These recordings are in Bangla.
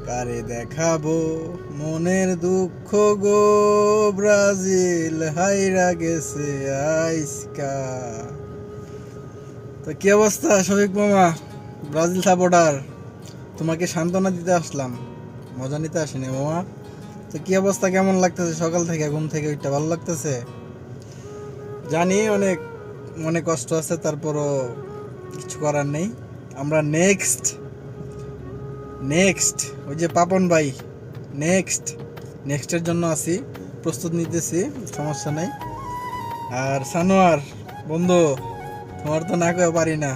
কারে দেখাবো মনের দুঃখ গো, ব্রাজিল হাইরা গেছে আইসকা। তো কি অবস্থা শফিক মামা, ব্রাজিল সাপোর্টার? তোমাকে সান্ত্বনা দিতে আসলাম, মজা নিতে আসিনি মামা। তো কি অবস্থা, কেমন লাগতেছে সকাল থেকে, ঘুম থেকে ওইটা ভালো লাগতেছে? জানি অনেক মনে কষ্ট আছে, তারপরও কিছু করার নেই। আমরা নেক্সট নেক্সট ওই যে পাপন ভাই, নেক্সটের জন্য আছি, প্রস্তুত নিতেছি, সমস্যা নেই। আর সানোয়ার বন্ধু, তোমার তো না কেউ পারি না,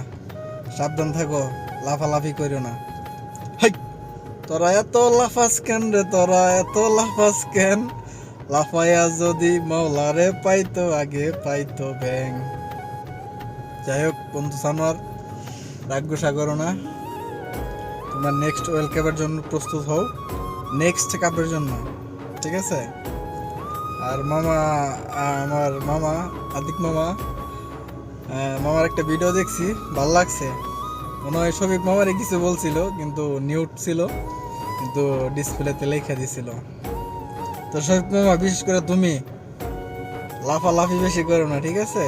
সাবধান থাকো, লাফালাফি করো না। হাই, তোরা এত লাফাস কেন রে, তোরা এত লাফাস কেন? লাফাইয়া যদি মৌলারে পাইতো, আগে পাইতো ব্যাং। যাই হোক বন্ধু সানোয়ার, রাগ গুসা করো না। তোমরা নেক্সট ওয়ার্ল্ড কাপের জন্য প্রস্তুত হও, নেক্সট কাপের জন্য, ঠিক আছে? আর মামা, আমার মামা আদিক মামা, মামার একটা ভিডিও দেখছি, ভালো লাগছে। মনে হয় শফিক মামারে কিছু বলছিল, কিন্তু নিউট ছিল, কিন্তু ডিসপ্লেতে লেখা দিছিল। তো শফিক মামা, বিশেষ করে তুমি লাফালাফি বেশি করো না, ঠিক আছে?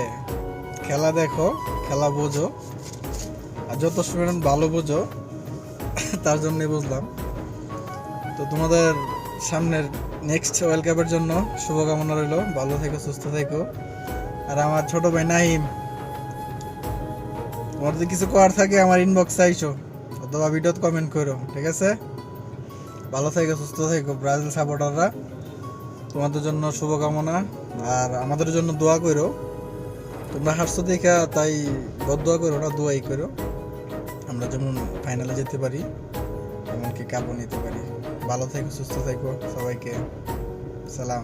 খেলা দেখো, খেলা বোঝো, আর যত স্টুডেন্ট ভালো বোঝো তার জন্যই বুঝলাম। তো তোমাদের সামনের নেক্সট ওয়ার্ল্ড কাপের জন্য শুভকামনা রইল, ভালো থেকো, সুস্থ থেকো। আর আমার ছোট ভাই নাহিম, তোমার যদি কিছু করার থাকে আমার ইনবক্সে আইসো, অথবা ভিডিওতে কমেন্ট করো, ঠিক আছে? ভালো থেকো, সুস্থ থেকো ব্রাজিল সাপোর্টাররা, তোমাদের জন্য শুভকামনা। আর আমাদের জন্য দোয়া করো, তোমরা হারছো দেখা তাই বদদোয়া করো না, দোয়াই করো, আমরা যেমন ফাইনালে যেতে পারি, এমনকি কাপও নিতে পারি। ভালো থেকো, সুস্থ থেকো, সবাইকে সালাম।